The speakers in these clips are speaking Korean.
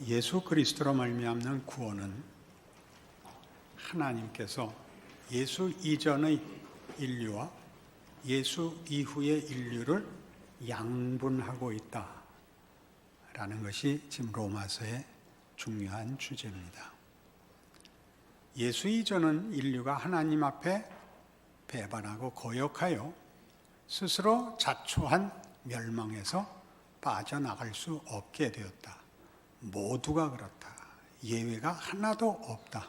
예수 그리스도로 말미암는 구원은 하나님께서 예수 이전의 인류와 예수 이후의 인류를 양분하고 있다라는 것이 지금 로마서의 중요한 주제입니다. 예수 이전은 인류가 하나님 앞에 배반하고 거역하여 스스로 자초한 멸망에서 빠져나갈 수 없게 되었다. 모두가 그렇다. 예외가 하나도 없다.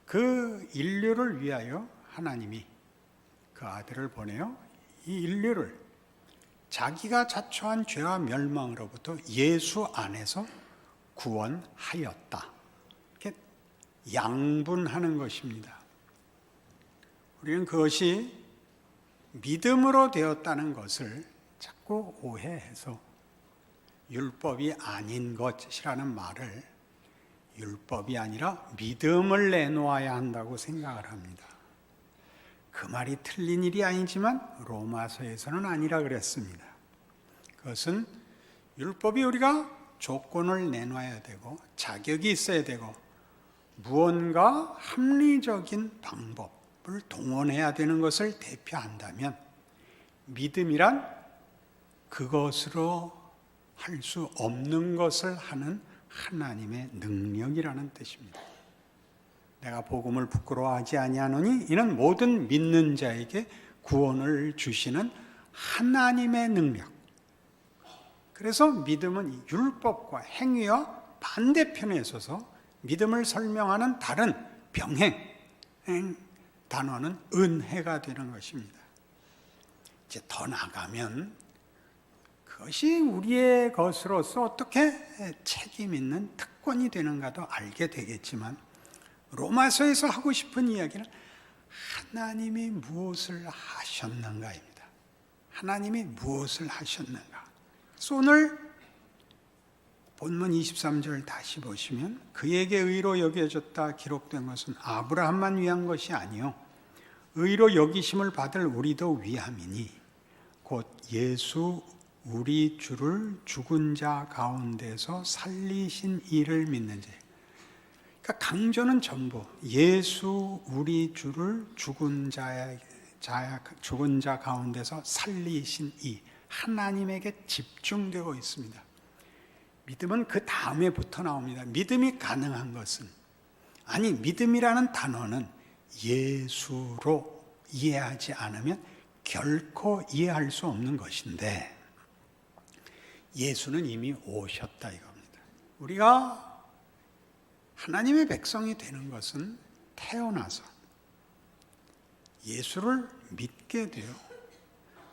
그 인류를 위하여 하나님이 그 아들을 보내어 이 인류를 자기가 자초한 죄와 멸망으로부터 예수 안에서 구원하였다. 이렇게 양분하는 것입니다. 우리는 그것이 믿음으로 되었다는 것을 자꾸 오해해서 율법이 아닌 것이라는 말을 율법이 아니라 믿음을 내놓아야 한다고 생각을 합니다. 그 말이 틀린 일이 아니지만 로마서에서는 아니라 그랬습니다. 그것은 율법이 우리가 조건을 내놔야 되고 자격이 있어야 되고 무언가 합리적인 방법을 동원해야 되는 것을 대표한다면 믿음이란 그것으로 할 수 없는 것을 하는 하나님의 능력이라는 뜻입니다. 내가 복음을 부끄러워하지 아니하노니 이는 모든 믿는 자에게 구원을 주시는 하나님의 능력. 그래서 믿음은 율법과 행위와 반대편에 서서 믿음을 설명하는 다른 병행 단어는 은혜가 되는 것입니다. 이제 더 나가면 그것이 우리의 것으로서 어떻게 책임 있는 특권이 되는가도 알게 되겠지만 로마서에서 하고 싶은 이야기는 하나님이 무엇을 하셨는가입니다. 하나님이 무엇을 하셨는가. 그래서 오늘 본문 23절 다시 보시면 그에게 의로 여겨졌다 기록된 것은 아브라함만 위한 것이 아니요 의로 여기심을 받을 우리도 위함이니 곧 예수 우리 주를 죽은 자 가운데서 살리신 이를 믿는 자. 그러니까 강조는 전부 예수 우리 주를 죽은 자 가운데서 살리신 이 하나님에게 집중되고 있습니다. 믿음은 그 다음에부터 나옵니다. 믿음이 가능한 것은 아니 믿음이라는 단어는 예수로 이해하지 않으면 결코 이해할 수 없는 것인데 예수는 이미 오셨다 이겁니다. 우리가 하나님의 백성이 되는 것은 태어나서 예수를 믿게 되어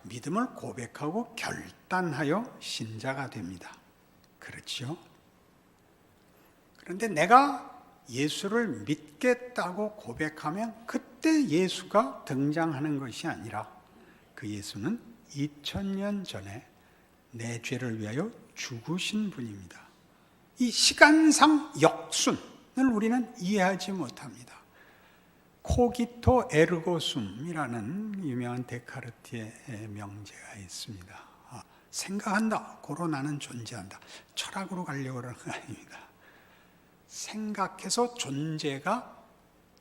믿음을 고백하고 결단하여 신자가 됩니다. 그렇지요? 그런데 내가 예수를 믿겠다고 고백하면 그때 예수가 등장하는 것이 아니라 그 예수는 2000년 전에 내 죄를 위하여 죽으신 분입니다. 이 시간상 역순을 우리는 이해하지 못합니다. 코기토 에르고 숨이라는 유명한 데카르트의 명제가 있습니다. 생각한다, 고로 나는 존재한다. 철학으로 가려고 그러는 거 아닙니다. 생각해서 존재가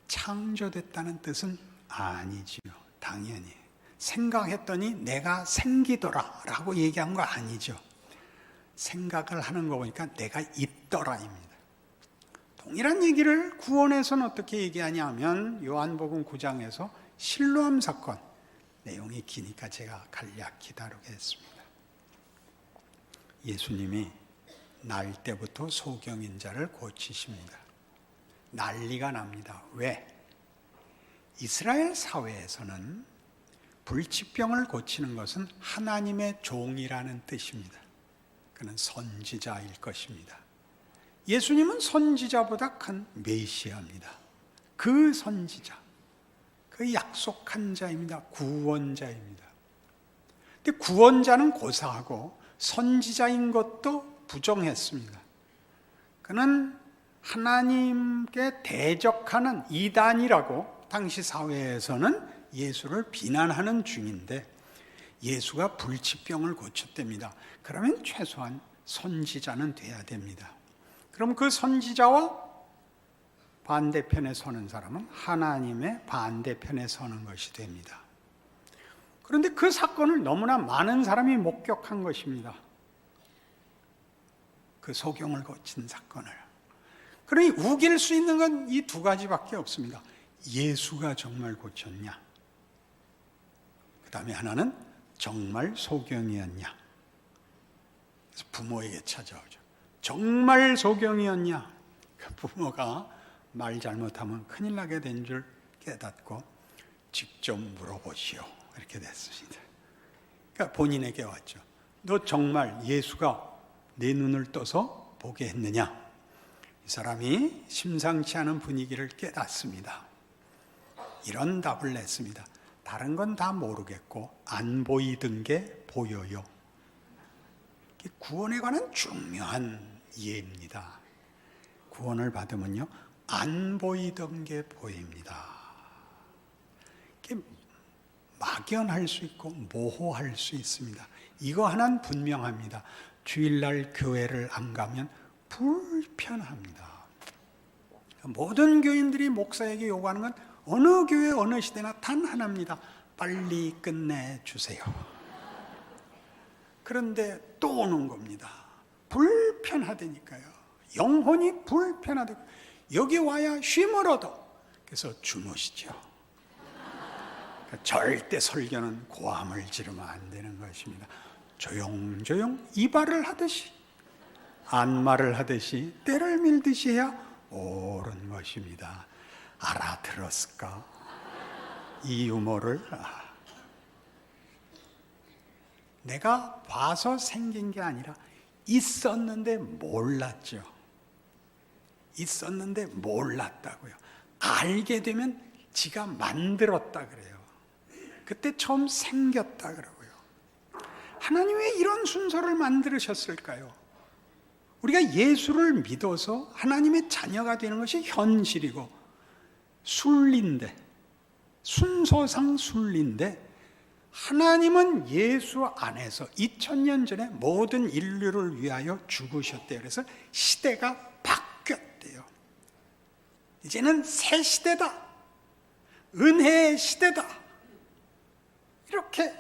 창조됐다는 뜻은 아니지요. 당연히. 생각했더니 내가 생기더라 라고 얘기한 거 아니죠. 생각을 하는 거 보니까 내가 있더라입니다. 동일한 얘기를 구원에서는 어떻게 얘기하냐 하면 요한복음 9장에서 실로암 사건, 내용이 기니까 제가 간략히 다루겠습니다. 예수님이 날 때부터 소경인자를 고치십니다. 난리가 납니다. 왜? 이스라엘 사회에서는 불치병을 고치는 것은 하나님의 종이라는 뜻입니다. 그는 선지자일 것입니다. 예수님은 선지자보다 큰 메시아입니다. 그 선지자, 그 약속한 자입니다. 구원자입니다. 근데 구원자는 고사하고 선지자인 것도 부정했습니다. 그는 하나님께 대적하는 이단이라고 당시 사회에서는 예수를 비난하는 중인데 예수가 불치병을 고쳤답니다. 그러면 최소한 선지자는 돼야 됩니다. 그럼 그 선지자와 반대편에 서는 사람은 하나님의 반대편에 서는 것이 됩니다. 그런데 그 사건을 너무나 많은 사람이 목격한 것입니다. 그 소경을 고친 사건을. 그러니 우길 수 있는 건 이 두 가지밖에 없습니다. 예수가 정말 고쳤냐? 그 다음에 하나는 정말 소경이었냐? 그래서 부모에게 찾아오죠. 정말 소경이었냐? 그 부모가 말 잘못하면 큰일 나게 된 줄 깨닫고 직접 물어보시오. 이렇게 됐습니다. 그러니까 본인에게 왔죠. 너 정말 예수가 내 눈을 떠서 보게 했느냐? 이 사람이 심상치 않은 분위기를 깨닫습니다. 이런 답을 냈습니다. 다른 건 다 모르겠고 안 보이던 게 보여요. 구원에 관한 중요한 이해입니다. 구원을 받으면요, 안 보이던 게 보입니다. 막연할 수 있고 모호할 수 있습니다. 이거 하나는 분명합니다. 주일날 교회를 안 가면 불편합니다. 모든 교인들이 목사에게 요구하는 건 어느 교회 어느 시대나 단 하나입니다. 빨리 끝내주세요. 그런데 또 오는 겁니다. 불편하다니까요. 영혼이 불편하다. 여기 와야 쉼을 얻어. 그래서 주무시죠. 절대 설교는 고함을 지르면 안 되는 것입니다. 조용조용 이발을 하듯이, 안마를 하듯이, 때를 밀듯이 해야 옳은 것입니다. 알아들었을까? 이 유머를. 내가 봐서 생긴 게 아니라 있었는데 몰랐죠. 있었는데 몰랐다고요. 알게 되면 지가 만들었다 그래요. 그때 처음 생겼다 그러고요. 하나님 왜 이런 순서를 만드셨을까요? 우리가 예수를 믿어서 하나님의 자녀가 되는 것이 현실이고 순리인데, 순서상 순리인데, 하나님은 예수 안에서 2000년 전에 모든 인류를 위하여 죽으셨대요. 그래서 시대가 바뀌었대요. 이제는 새 시대다. 은혜의 시대다. 이렇게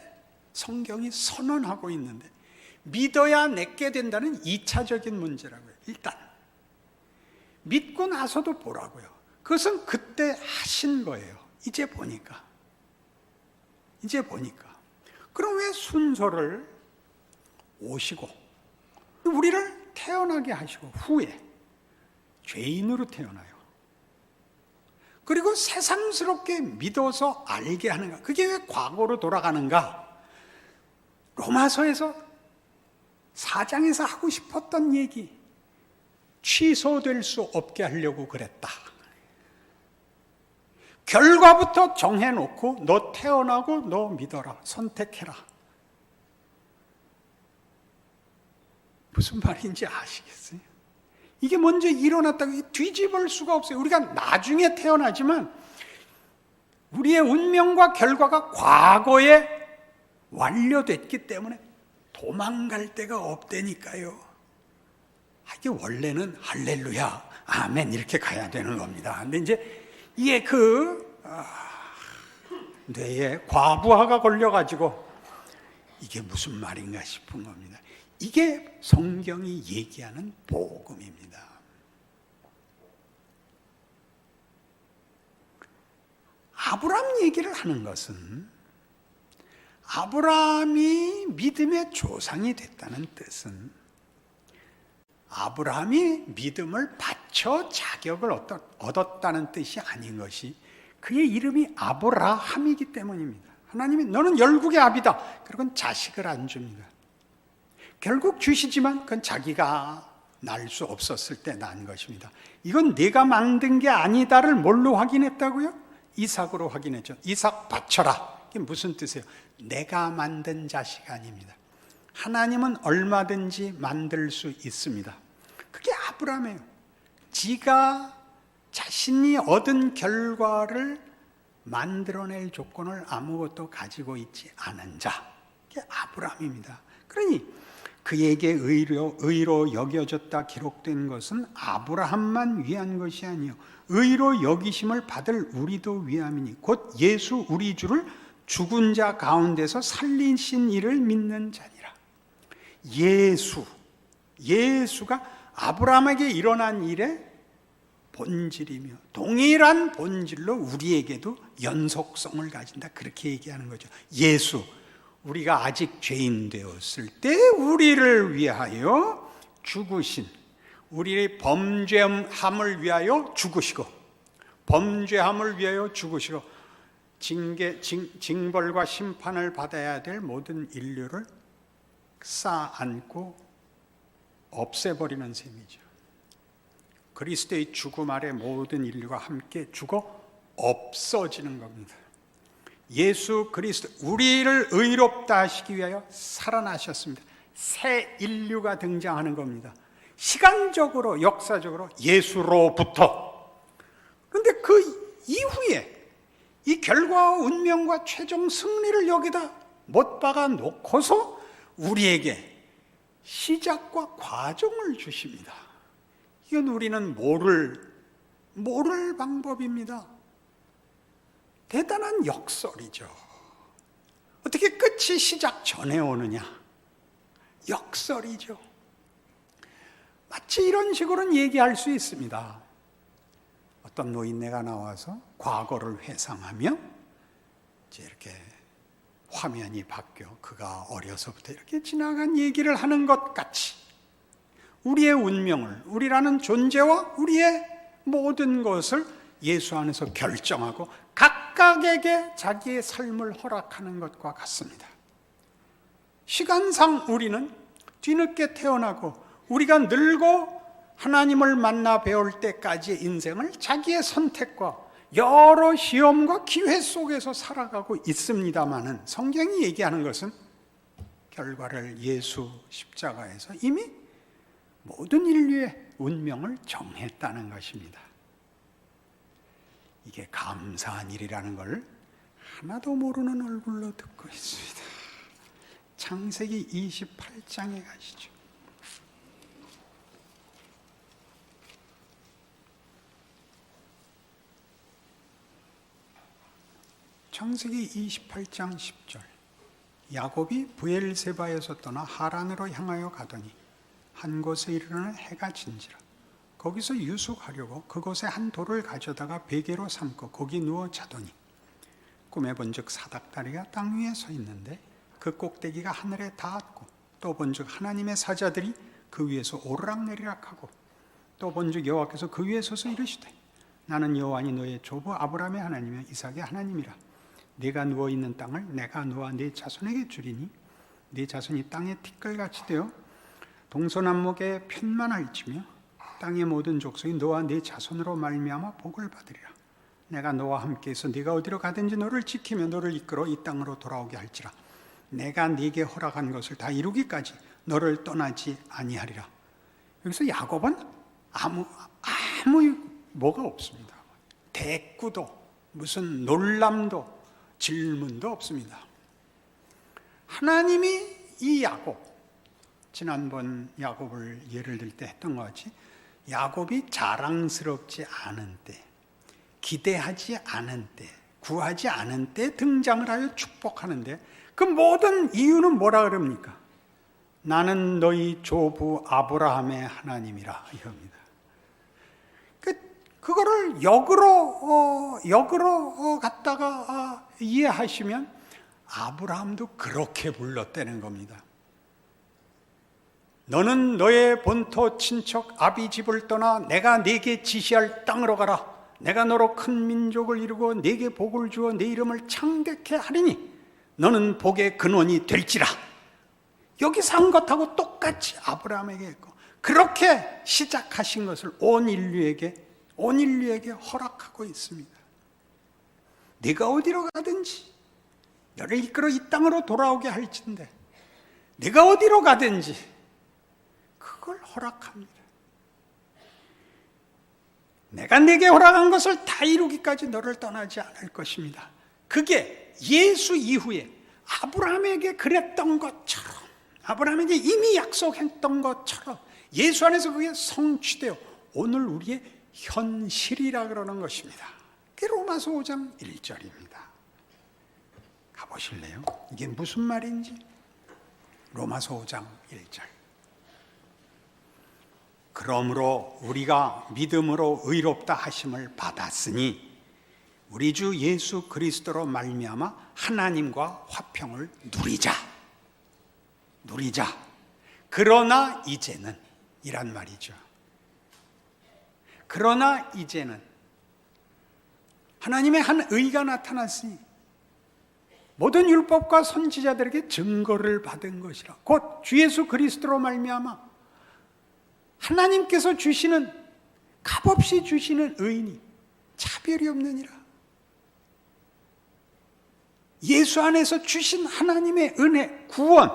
성경이 선언하고 있는데, 믿어야 내게 된다는 2차적인 문제라고요. 일단 믿고 나서도 보라고요. 그것은 그때 하신 거예요. 이제 보니까. 그럼 왜 순서를 오시고 우리를 태어나게 하시고 후에 죄인으로 태어나요. 그리고 새삼스럽게 믿어서 알게 하는가? 그게 왜 과거로 돌아가는가? 로마서에서 4장에서 하고 싶었던 얘기, 취소될 수 없게 하려고 그랬다. 결과부터 정해놓고 너 태어나고 너 믿어라, 선택해라. 무슨 말인지 아시겠어요? 이게 먼저 일어났다고 뒤집을 수가 없어요. 우리가 나중에 태어나지만 우리의 운명과 결과가 과거에 완료됐기 때문에 도망갈 데가 없다니까요. 이게 원래는 할렐루야, 아멘 이렇게 가야 되는 겁니다. 근데 이제 이게 뇌에 과부하가 걸려가지고 이게 무슨 말인가 싶은 겁니다. 이게 성경이 얘기하는 복음입니다. 아브라함 얘기를 하는 것은 아브라함이 믿음의 조상이 됐다는 뜻은 아브라함이 믿음을 바쳐 자격을 얻었다는 뜻이 아닌 것이 그의 이름이 아브라함이기 때문입니다. 하나님이 너는 열국의 아비다. 그리고 자식을 안 줍니다. 결국 주시지만 그건 자기가 낳을 수 없었을 때 낳은 것입니다. 이건 내가 만든 게 아니다를 뭘로 확인했다고요? 이삭으로 확인했죠. 이삭 바쳐라. 이게 무슨 뜻이에요? 내가 만든 자식 아닙니다. 하나님은 얼마든지 만들 수 있습니다. 그게 아브라함이에요. 지가 자신이 얻은 결과를 만들어낼 조건을 아무것도 가지고 있지 않은 자. 그게 아브라함입니다. 그러니 그에게 의로 여겨졌다 기록된 것은 아브라함만 위한 것이 아니요 의로 여기심을 받을 우리도 위함이니 곧 예수 우리 주를 죽은 자 가운데서 살리신 이를 믿는 자니라. 예수가 아브라함에게 일어난 일의 본질이며 동일한 본질로 우리에게도 연속성을 가진다. 그렇게 얘기하는 거죠. 예수, 우리가 아직 죄인 되었을 때 우리를 위하여 죽으신, 우리의 범죄함을 위하여 죽으시고, 범죄함을 위하여 죽으시고 징벌과 심판을 받아야 될 모든 인류를 쌓아안고 없애버리는 셈이죠. 그리스도의 죽음 아래 모든 인류가 함께 죽어 없어지는 겁니다. 예수 그리스도, 우리를 의롭다 하시기 위하여 살아나셨습니다. 새 인류가 등장하는 겁니다. 시간적으로, 역사적으로 예수로부터. 그런데 그 이후에 이 결과와 운명과 최종 승리를 여기다 못 박아 놓고서 우리에게 시작과 과정을 주십니다. 이건 우리는 모를 방법입니다. 대단한 역설이죠. 어떻게 끝이 시작 전에 오느냐? 역설이죠. 마치 이런 식으로는 얘기할 수 있습니다. 어떤 노인네가 나와서 과거를 회상하며 이제 이렇게 화면이 바뀌어 그가 어려서부터 이렇게 지나간 얘기를 하는 것 같이 우리의 운명을, 우리라는 존재와 우리의 모든 것을 예수 안에서 결정하고 각각에게 자기의 삶을 허락하는 것과 같습니다. 시간상 우리는 뒤늦게 태어나고 우리가 늙고 하나님을 만나 배울 때까지의 인생을 자기의 선택과 여러 시험과 기회 속에서 살아가고 있습니다마는 성경이 얘기하는 것은 결과를 예수 십자가에서 이미 모든 인류의 운명을 정했다는 것입니다. 이게 감사한 일이라는 걸 하나도 모르는 얼굴로 듣고 있습니다. 창세기 28장에 가시죠. 창세기 28장 10절. 야곱이 브엘세바에서 떠나 하란으로 향하여 가더니 한 곳에 이르러는 해가 진지라. 거기서 유숙하려고 그곳에 한 돌을 가져다가 베개로 삼고 거기 누워 자더니 꿈에 본즉 사닥다리가 땅 위에 서 있는데 그 꼭대기가 하늘에 닿았고 또 본즉 하나님의 사자들이 그 위에서 오르락내리락하고 또 본즉 여호와께서 그 위에 서서 이르시되 나는 여호와니 너의 조부 아브라함의 하나님이며 이삭의 하나님이라. 네가 누워있는 땅을 내가 너와 네 자손에게 주리니 네 자손이 땅의 티끌같이 되어 동서남북에 편만할지며 땅의 모든 족속이 너와 네 자손으로 말미암아 복을 받으리라. 내가 너와 함께해서 네가 어디로 가든지 너를 지키며 너를 이끌어 이 땅으로 돌아오게 할지라. 내가 네게 허락한 것을 다 이루기까지 너를 떠나지 아니하리라. 여기서 야곱은 아무 뭐가 없습니다. 대꾸도 무슨 놀람도 질문도 없습니다. 하나님이 이 야곱, 지난번 야곱을 예를 들 때 했던 것 같이 야곱이 자랑스럽지 않은 때, 기대하지 않은 때, 구하지 않은 때 등장을 하여 축복하는데 그 모든 이유는 뭐라 그럽니까? 나는 너희 조부 아브라함의 하나님이라 이겁니다. 그거를 역으로 갖다가 이해하시면 아브라함도 그렇게 불렀다는 겁니다. 너는 너의 본토 친척 아비 집을 떠나 내가 네게 지시할 땅으로 가라. 내가 너로 큰 민족을 이루고 네게 복을 주어 네 이름을 창대케 하리니 너는 복의 근원이 될지라. 여기서 한 것하고 똑같이 아브라함에게 했고 그렇게 시작하신 것을 온 인류에게 허락하고 있습니다. 네가 어디로 가든지 너를 이끌어 이 땅으로 돌아오게 할진대 네가 어디로 가든지 그걸 허락합니다. 내가 네게 허락한 것을 다 이루기까지 너를 떠나지 않을 것입니다. 그게 예수 이후에 아브라함에게 그랬던 것처럼 아브라함에게 이미 약속했던 것처럼 예수 안에서 그게 성취되어 오늘 우리의 현실이라 그러는 것입니다. 그게 로마서 5장 1절입니다. 가보실래요? 이게 무슨 말인지. 로마서 5장 1절. 그러므로 우리가 믿음으로 의롭다 하심을 받았으니 우리 주 예수 그리스도로 말미암아 하나님과 화평을 누리자. 그러나 이제는 이란 말이죠. 그러나 이제는 하나님의 한 의가 나타났으니 모든 율법과 선지자들에게 증거를 받은 것이라. 곧 주 예수 그리스도로 말미암아 하나님께서 주시는, 값없이 주시는 의인이 차별이 없느니라. 예수 안에서 주신 하나님의 은혜, 구원,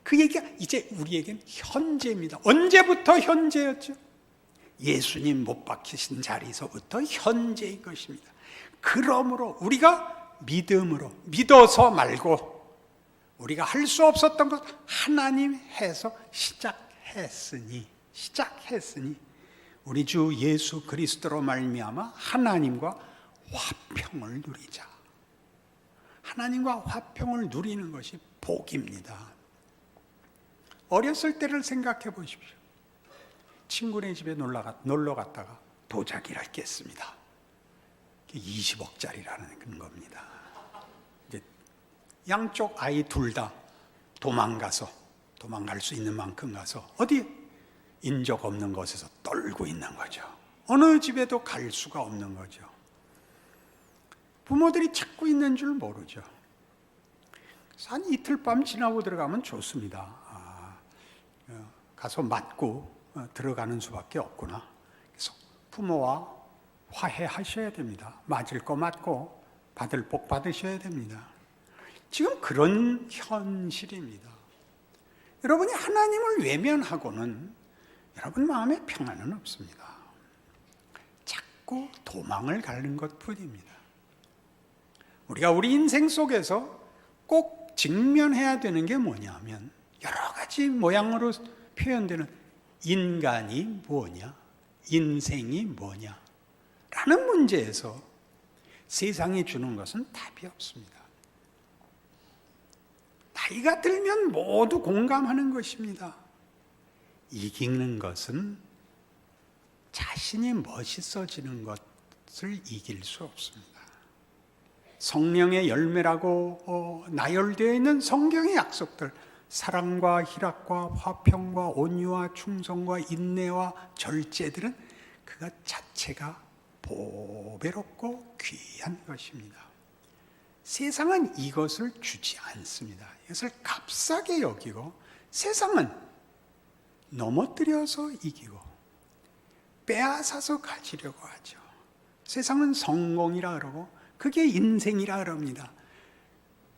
그 얘기가 이제 우리에겐 현재입니다. 언제부터 현재였죠? 예수님 못 박히신 자리에서부터 현재인 것입니다. 그러므로 우리가 믿음으로, 믿어서 말고 우리가 할 수 없었던 것 하나님 해서 시작했으니 우리 주 예수 그리스도로 말미암아 하나님과 화평을 누리자. 하나님과 화평을 누리는 것이 복입니다. 어렸을 때를 생각해 보십시오. 친구네 집에 놀러 갔다가 도자기를 깼습니다. 20억짜리라는 겁니다. 이제 양쪽 아이 둘 다 도망갈 수 있는 만큼 가서 어디 인적 없는 곳에서 떨고 있는 거죠. 어느 집에도 갈 수가 없는 거죠. 부모들이 찾고 있는 줄 모르죠. 한 이틀 밤 지나고 들어가면 좋습니다. 가서 맞고 들어가는 수밖에 없구나. 그래서 부모와 화해하셔야 됩니다. 맞을 거 맞고 받을 복 받으셔야 됩니다. 지금 그런 현실입니다. 여러분이 하나님을 외면하고는 여러분 마음에 평안은 없습니다. 자꾸 도망을 가는 것뿐입니다. 우리가 우리 인생 속에서 꼭 직면해야 되는 게 뭐냐면 여러 가지 모양으로 표현되는 인간이 뭐냐, 인생이 뭐냐 라는 문제에서 세상이 주는 것은 답이 없습니다. 나이가 들면 모두 공감하는 것입니다. 이기는 것은 자신이 멋있어지는 것을 이길 수 없습니다. 성령의 열매라고 나열되어 있는 성경의 약속들, 사랑과 희락과 화평과 온유와 충성과 인내와 절제들은 그것 자체가 보배롭고 귀한 것입니다. 세상은 이것을 주지 않습니다. 이것을 값싸게 여기고 세상은 넘어뜨려서 이기고 빼앗아서 가지려고 하죠. 세상은 성공이라 그러고 그게 인생이라 그럽니다.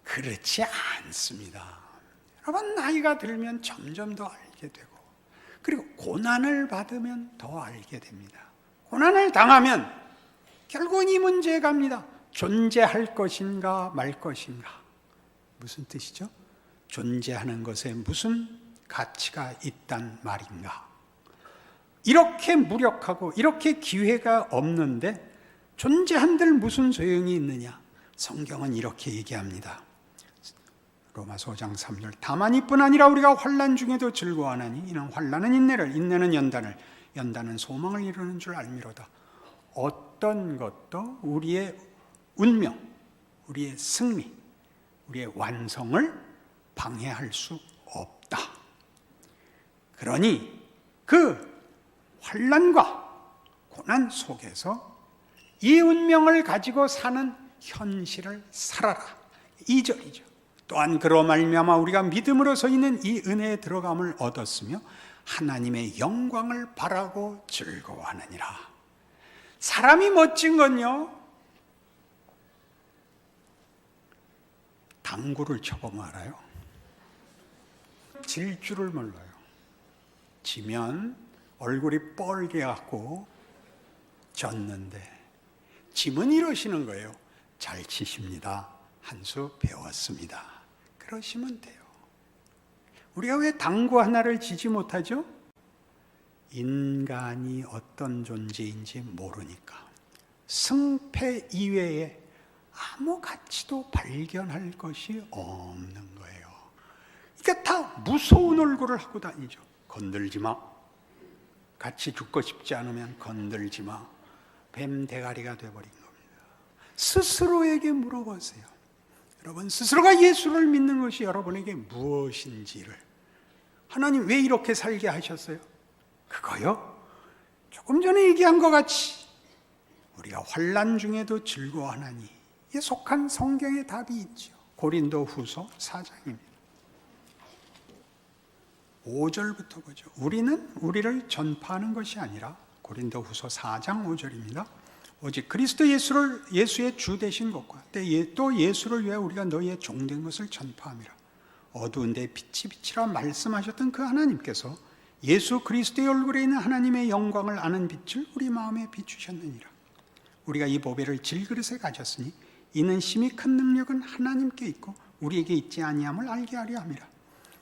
그렇지 않습니다. 여러분 나이가 들면 점점 더 알게 되고 그리고 고난을 받으면 더 알게 됩니다. 고난을 당하면 결국은 이 문제에 갑니다. 존재할 것인가 말 것인가. 무슨 뜻이죠? 존재하는 것에 무슨 가치가 있단 말인가. 이렇게 무력하고 이렇게 기회가 없는데 존재한들 무슨 소용이 있느냐. 성경은 이렇게 얘기합니다. 로마서 5장 3절. 다만 이뿐 아니라 우리가 환난 중에도 즐거워하나니 이는 환난은 인내를, 인내는 연단을, 연단은 소망을 이루는 줄 알미로다. 어떤 것도 우리의 운명, 우리의 승리, 우리의 완성을 방해할 수 없다. 그러니 그 환난과 고난 속에서 이 운명을 가지고 사는 현실을 살아라. 2절이죠. 또한 그로 말미암아 우리가 믿음으로 서 있는 이 은혜에 들어감을 얻었으며 하나님의 영광을 바라고 즐거워하느니라. 사람이 멋진 건요, 당구를 쳐보면 알아요. 질 줄을 몰라요. 지면 얼굴이 뻘개갖고 졌는데 짐은 이러시는 거예요. 잘 치십니다. 한 수 배웠습니다. 그러시면 돼요. 우리가 왜 당구 하나를 지지 못하죠? 인간이 어떤 존재인지 모르니까. 승패 이외에 아무 가치도 발견할 것이 없는 거예요. 그러니까 다 무서운 얼굴을 하고 다니죠. 건들지 마. 같이 죽고 싶지 않으면 건들지 마. 뱀 대가리가 돼버린 겁니다. 스스로에게 물어보세요. 여러분, 스스로가 예수를 믿는 것이 여러분에게 무엇인지를. 하나님 왜 이렇게 살게 하셨어요? 그거요? 조금 전에 얘기한 것 같이 우리가 환난 중에도 즐거워하나니, 이에 속한 성경의 답이 있죠. 고린도후서 4장입니다. 5절부터 보죠. 우리는 우리를 전파하는 것이 아니라, 고린도후서 4장 5절입니다. 오직 그리스도 예수의 주 되신 것과 또 예수를 위해 우리가 너희의 종된 것을 전파함이라. 어두운 데 빛이 빛이라 말씀하셨던 그 하나님께서 예수 그리스도의 얼굴에 있는 하나님의 영광을 아는 빛을 우리 마음에 비추셨느니라. 우리가 이 보배를 질그릇에 가졌으니 이는 심히 큰 능력은 하나님께 있고 우리에게 있지 아니함을 알게 하려 함이라.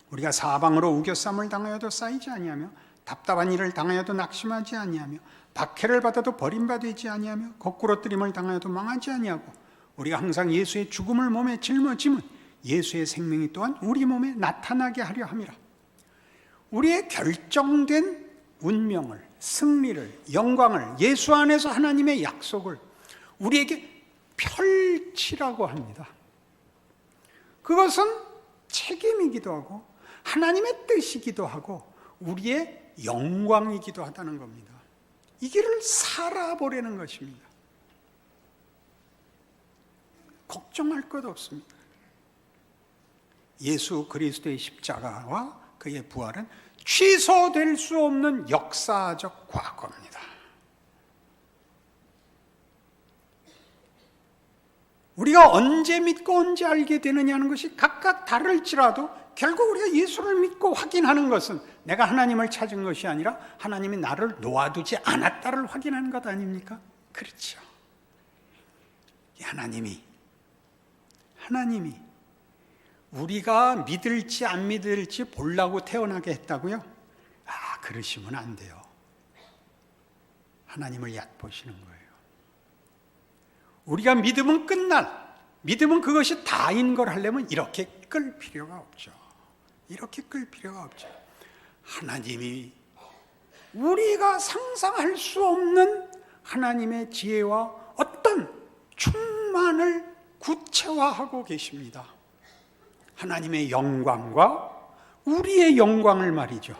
우리가 사방으로 우겨쌈을 당하여도 쌓이지 아니하며 답답한 일을 당하여도 낙심하지 아니하며 박해를 받아도 버림받지 아니하며 거꾸로 뜨림을 당하여도 망하지 아니하고 우리가 항상 예수의 죽음을 몸에 짊어짐은 예수의 생명이 또한 우리 몸에 나타나게 하려 함이라. 우리의 결정된 운명을, 승리를, 영광을, 예수 안에서 하나님의 약속을 우리에게 펼치라고 합니다. 그것은 책임이기도 하고 하나님의 뜻이기도 하고 우리의 영광이기도 하다는 겁니다. 이 길을 살아보려는 것입니다. 걱정할 것 없습니다. 예수 그리스도의 십자가와 그의 부활은 취소될 수 없는 역사적 과거입니다. 우리가 언제 믿고 언제 알게 되느냐는 것이 각각 다를지라도 결국 우리가 예수를 믿고 확인하는 것은 내가 하나님을 찾은 것이 아니라 하나님이 나를 놓아두지 않았다를 확인하는 것 아닙니까? 그렇죠. 하나님이 우리가 믿을지 안 믿을지 보려고 태어나게 했다고요? 그러시면 안 돼요. 하나님을 얕보시는 거예요. 우리가 믿으면 믿으면 그것이 다인 걸 하려면 이렇게 끌 필요가 없죠. 하나님이 우리가 상상할 수 없는 하나님의 지혜와 어떤 충만을 구체화하고 계십니다. 하나님의 영광과 우리의 영광을 말이죠.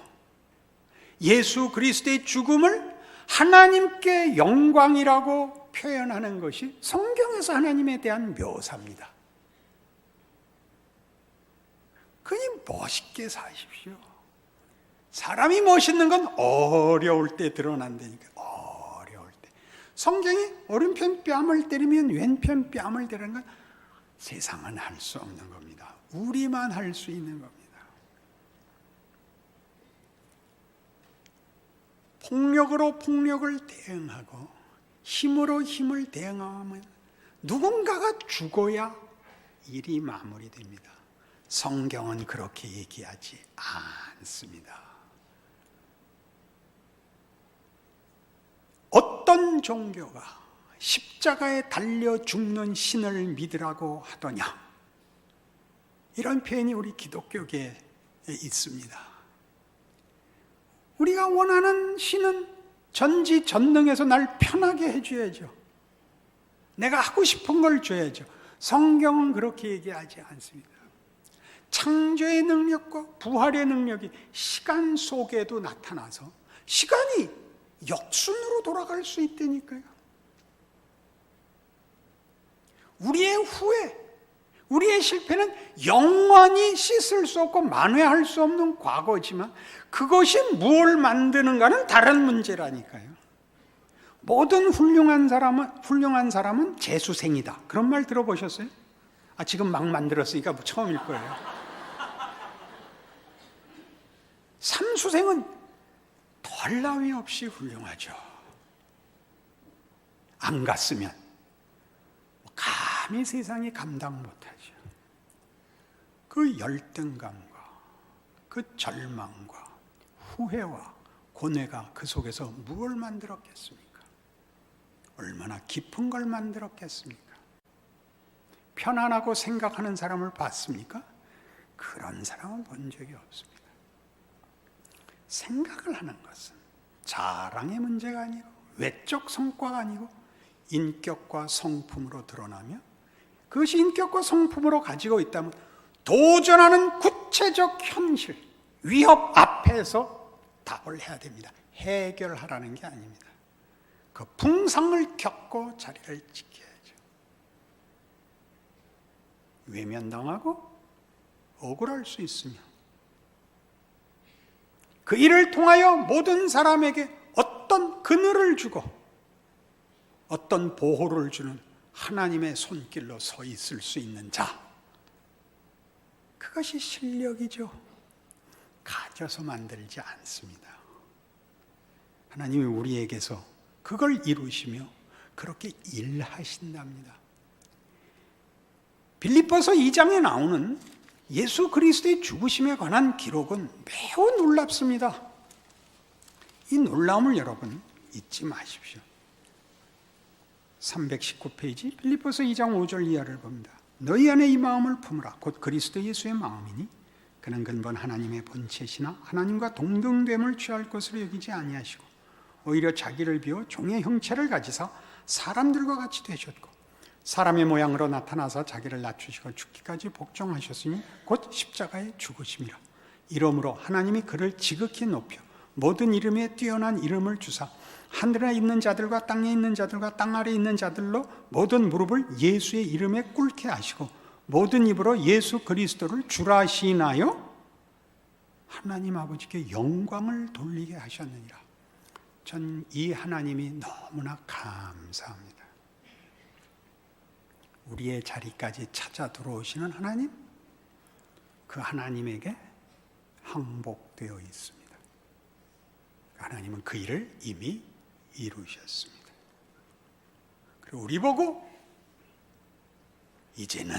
예수 그리스도의 죽음을 하나님께 영광이라고 표현하는 것이 성경에서 하나님에 대한 묘사입니다. 그니 멋있게 사십시오. 사람이 멋있는 건 어려울 때 드러난다니까. 어려울 때. 성경이 오른편 뺨을 때리면 왼편 뺨을 때리는 건 세상은 할 수 없는 겁니다. 우리만 할 수 있는 겁니다. 폭력으로 폭력을 대응하고 힘으로 힘을 대응하면 누군가가 죽어야 일이 마무리됩니다. 성경은 그렇게 얘기하지 않습니다. 어떤 종교가 십자가에 달려 죽는 신을 믿으라고 하더냐? 이런 표현이 우리 기독교계에 있습니다. 우리가 원하는 신은 전지전능해서 날 편하게 해줘야죠. 내가 하고 싶은 걸 줘야죠. 성경은 그렇게 얘기하지 않습니다. 창조의 능력과 부활의 능력이 시간 속에도 나타나서 시간이 역순으로 돌아갈 수 있다니까요. 우리의 후회, 우리의 실패는 영원히 씻을 수 없고 만회할 수 없는 과거지만 그것이 뭘 만드는가는 다른 문제라니까요. 모든 훌륭한 사람은 재수생이다. 그런 말 들어보셨어요? 지금 막 만들었으니까 처음일 거예요. 삼수생은 덜 나위 없이 훌륭하죠. 안 갔으면 감히 세상이 감당 못하죠. 그 열등감과 그 절망과 후회와 고뇌가 그 속에서 무엇을 만들었겠습니까? 얼마나 깊은 걸 만들었겠습니까? 편안하고 생각하는 사람을 봤습니까? 그런 사람은 본 적이 없습니다. 생각을 하는 것은 자랑의 문제가 아니고 외적 성과가 아니고 인격과 성품으로 드러나며, 그것이 인격과 성품으로 가지고 있다면 도전하는 구체적 현실, 위협 앞에서 답을 해야 됩니다. 해결하라는 게 아닙니다. 그 풍상을 겪고 자리를 지켜야죠. 외면당하고 억울할 수 있으며 그 일을 통하여 모든 사람에게 어떤 그늘을 주고 어떤 보호를 주는 하나님의 손길로 서 있을 수 있는 자, 그것이 실력이죠. 가져서 만들지 않습니다. 하나님이 우리에게서 그걸 이루시며 그렇게 일하신답니다. 빌립보서 2장에 나오는 예수 그리스도의 죽으심에 관한 기록은 매우 놀랍습니다. 이 놀라움을 여러분 잊지 마십시오. 319페이지 빌립보서 2장 5절 이하를 봅니다. 너희 안에 이 마음을 품으라. 곧 그리스도 예수의 마음이니 그는 근본 하나님의 본체시나 하나님과 동등됨을 취할 것으로 여기지 아니하시고 오히려 자기를 비워 종의 형체를 가지사 사람들과 같이 되셨고 사람의 모양으로 나타나서 자기를 낮추시고 죽기까지 복종하셨으니 곧 십자가에 죽으심이라. 이러므로 하나님이 그를 지극히 높여 모든 이름에 뛰어난 이름을 주사 하늘에 있는 자들과 땅에 있는 자들과 땅 아래에 있는 자들로 모든 무릎을 예수의 이름에 꿇게 하시고 모든 입으로 예수 그리스도를 주라 하시나요? 하나님 아버지께 영광을 돌리게 하셨느니라. 전 이 하나님이 너무나 감사합니다. 우리의 자리까지 찾아 들어오시는 하나님, 그 하나님에게 항복되어 있습니다. 하나님은 그 일을 이미 이루셨습니다. 그리고 우리 보고 이제는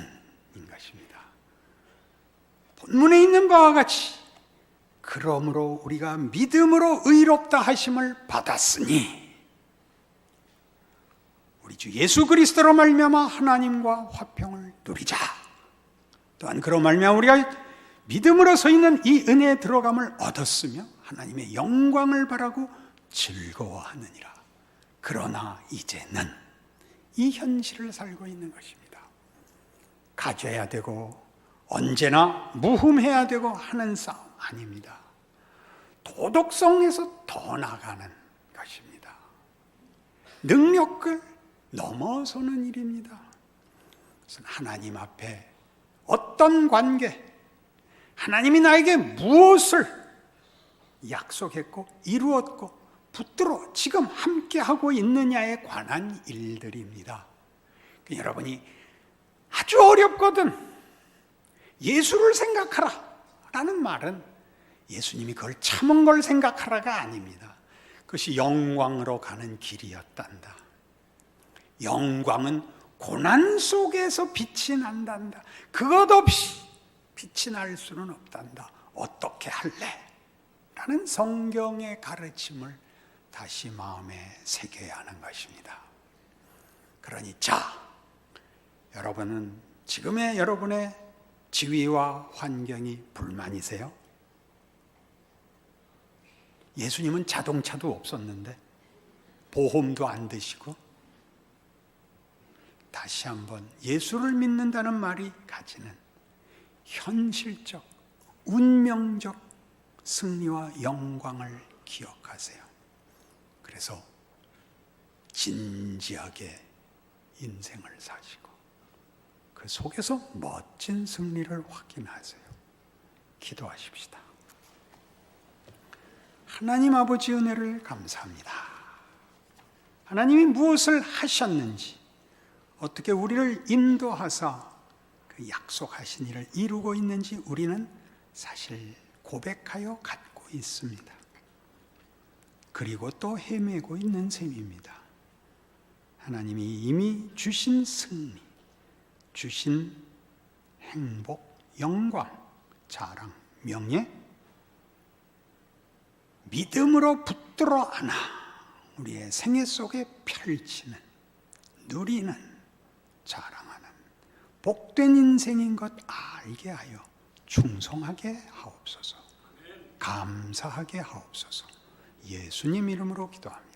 인 것입니다. 본문에 있는 바와 같이 그러므로 우리가 믿음으로 의롭다 하심을 받았으니 우리 주 예수 그리스도로 말미암아 하나님과 화평을 누리자. 또한 그로 말미암아 우리가 믿음으로 서 있는 이 은혜에 들어감을 얻었으며 하나님의 영광을 바라고 즐거워하느니라. 그러나 이제는 이 현실을 살고 있는 것입니다. 가져야 되고 언제나 무흠해야 되고 하는 싸움 아닙니다. 도덕성에서 더 나가는 것입니다. 능력을 넘어서는 일입니다. 그래서 하나님 앞에 어떤 관계, 하나님이 나에게 무엇을 약속했고 이루었고 붙들어 지금 함께하고 있느냐에 관한 일들입니다. 여러분이 아주 어렵거든 예수를 생각하라 라는 말은 예수님이 그걸 참은 걸 생각하라가 아닙니다. 그것이 영광으로 가는 길이었단다. 영광은 고난 속에서 빛이 난단다. 그것 없이 빛이 날 수는 없단다. 어떻게 할래? 라는 성경의 가르침을 다시 마음에 새겨야 하는 것입니다. 그러니 여러분은 지금의 여러분의 지위와 환경이 불만이세요? 예수님은 자동차도 없었는데 보험도 안 드시고 다시 한번 예수를 믿는다는 말이 가지는 현실적, 운명적 승리와 영광을 기억하세요. 그래서 진지하게 인생을 사시고 그 속에서 멋진 승리를 확인하세요. 기도하십시다. 하나님 아버지 은혜를 감사합니다. 하나님이 무엇을 하셨는지, 어떻게 우리를 인도하사 그 약속하신 일을 이루고 있는지 우리는 사실 고백하여 갖고 있습니다. 그리고 또 헤매고 있는 셈입니다. 하나님이 이미 주신 승리, 주신 행복, 영광, 자랑, 명예, 믿음으로 붙들어 안아 우리의 생애 속에 펼치는, 누리는, 자랑하는 복된 인생인 것 알게 하여 충성하게 하옵소서. 감사하게 하옵소서. 예수님 이름으로 기도합니다.